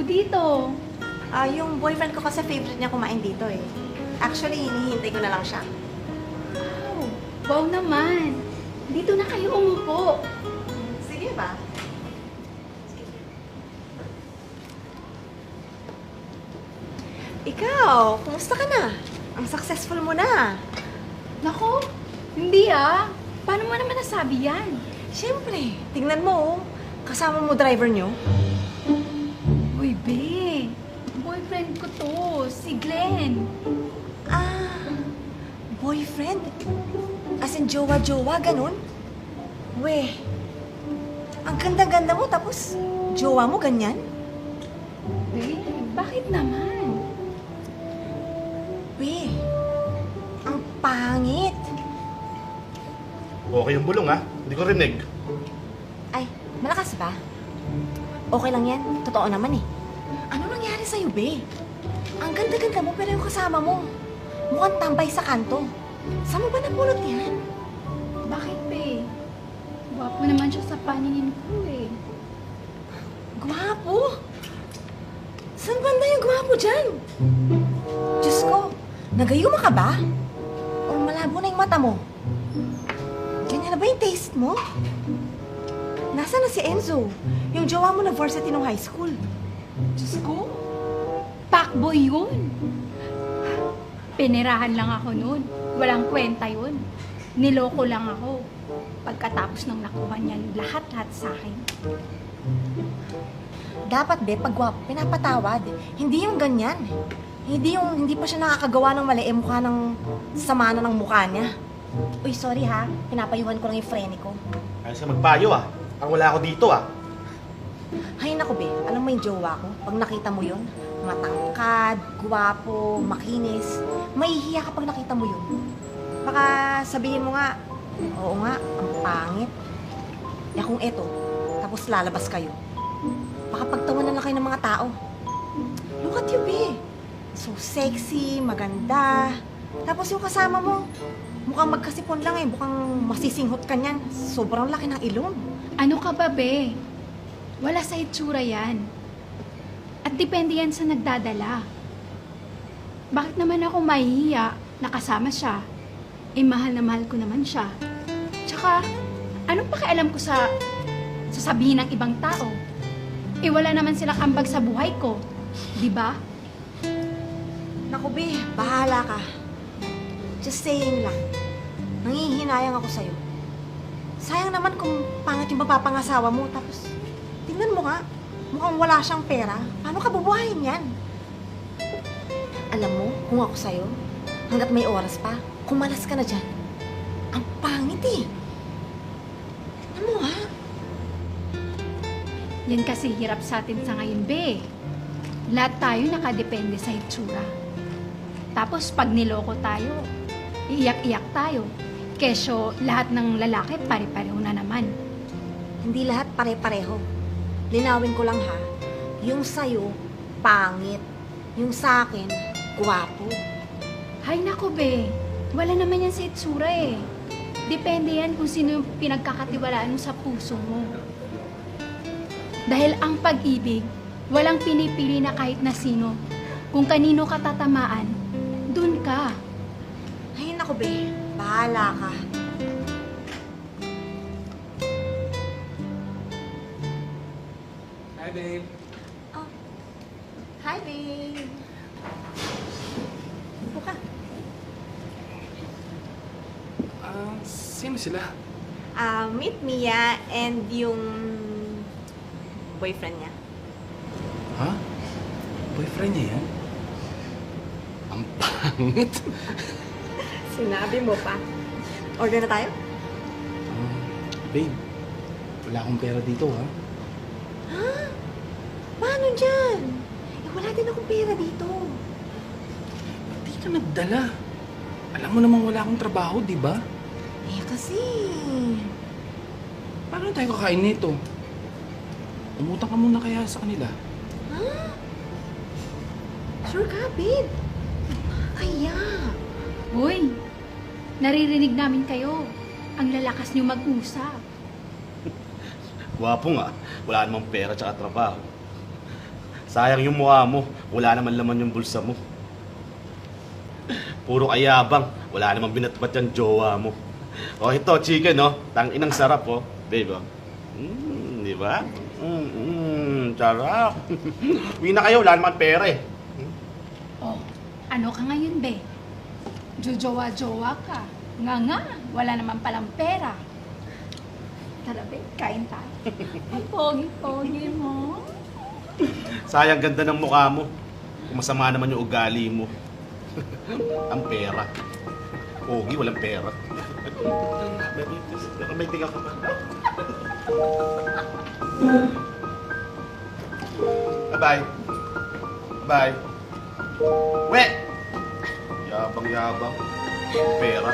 dito? Yung boyfriend ko kasi favorite niya kumain dito eh. Actually, hinihintay ko na lang siya. Wow, wow naman. Dito na kayo umupo. Sige ba? Ikaw, kumusta ka na? Ang successful mo na. Nako, hindi ah. Paano mo naman nasabi yan? Siyempre, tingnan mo oh. Kasama mo driver niyo. Uy, be. Boyfriend ko to, si Glenn. Boyfriend? As in jowa-jowa, ganun? Weh, ang ganda-ganda mo tapos jowa mo ganyan? Be, bakit naman? Weh, ang pangit. Okay yung bulong ha, hindi ko rinig. Ay, malakas ba? Okay lang yan, totoo naman eh. Ano nangyari sa'yo, be? Ang ganda-ganda mo pero yung kasama mo, mukhang tambay sa kanto. Saan mo ba napulot yan? Bakit, be? Gwapo naman siya sa paningin ko eh. Gwapo? Saan banda yung gwapo dyan? Diyos ko, nagayuma ka ba? O malabo na yung mata mo? Ganyan na ba yung taste mo? Nasaan na si Enzo? Yung jowa mo na varsity nung high school. Diyos ko, pakboy yun. Pinirahan lang ako noon. Walang kwenta yun. Niloko lang ako. Pagkatapos nang nakuha niya lahat-lahat sa akin. Dapat be, pag gwapo, pinapatawad. Hindi yung ganyan. Hindi pa siya nakakagawa ng mali, mukha ng sama na ng mukha niya. Uy, sorry ha. Pinapayuhan ko lang yung frene ko. Ayos ka magpayo ah. Ang wala ako dito ah. Hay nako be, alam mo yung jowa ko? Pag nakita mo yun, matangkad, gwapo, makinis, mahihiya kapag nakita mo yun. Baka sabihin mo nga, oo nga, ang pangit. Eh kung eto, tapos lalabas kayo. Baka pagtawanan lang kayo ng mga tao. Look at you, be. So sexy, maganda. Tapos yung kasama mo, mukhang magkasipon lang eh, mukhang masisinghot ka niyan. Sobrang laki ng ilong. Ano ka ba, be? Wala sa itsura yan. At depende yan sa nagdadala. Bakit naman ako mahihiya na kasama siya? Eh, mahal na mahal ko naman siya. Tsaka, anong pakialam ko sa sasabihin ng ibang tao? Eh, wala naman silang ambag sa buhay ko. Di ba? Naku, be, bahala ka. Just saying lang. Nangihinayang ako sa'yo. Sayang naman kung pangit yung mapapangasawa mo, tapos tingnan mo nga, mukhang wala siyang pera. Paano ka bubuhayin yan? Alam mo, kung ako sa'yo, hanggat may oras pa, kumalas ka na dyan. Ang pangit eh. Tingnan mo ha. Yan kasi hirap sa atin sa ngayon, be. Lahat tayo nakadepende sa itsura. Tapos pag niloko tayo, iiyak-iyak tayo. Kesyo lahat ng lalaki pare-pareho na naman. Hindi lahat pare-pareho. Linawin ko lang ha, yung sa'yo, pangit. Yung sa'kin, gwapo. Hay nako, be. Wala naman yan sa itsura eh. Depende yan kung sino yung pinagkakatiwalaan mo sa puso mo. Dahil ang pag-ibig, walang pinipili na kahit na sino. Kung kanino ka tatamaan, dun ka. Ay, naku be, bahala ka. Hi, babe. Oh. Hi, babe. Upo ka. Sino sila? Meet Mia and yung boyfriend niya. Ha? Boyfriend niya yan? Ang pangit. Sinabi mo pa. Order na tayo? Babe, wala akong pera dito, ha? Ha? Paano dyan? Eh, wala din akong pera dito. Hindi ka nagdala. Alam mo namang wala akong trabaho, di ba? Eh, kasi... Paano tayo kakain nito? Umutang ka muna kaya sa kanila. Ha? Sure ka, babe? Kaya. Hoy, naririnig namin kayo. Ang lalakas niyo mag-usap. Gwapo nga, wala namang pera tsaka trabaho. Sayang yung mukha mo. Wala naman laman yung bulsa mo. Puro kayabang. Wala naman binatbat yung jowa mo. O ito, chicken, no? Tanginang sarap, oh. Babe, oh. Di ba? Sarap. Uwi na kayo, wala naman pera eh. Oh, ano ka ngayon, be? Jojowa-jowa ka. Nga, wala naman palang pera. Tara, be, kain tayo. Ang pogi-pogi mo. Sayang ganda ng mukha mo. Kung masama naman yung ugali mo. Ang pera. Pogi, walang pera. May tinga ka pa. Bye-bye. Bye. We! Yabang-yabang. Pera.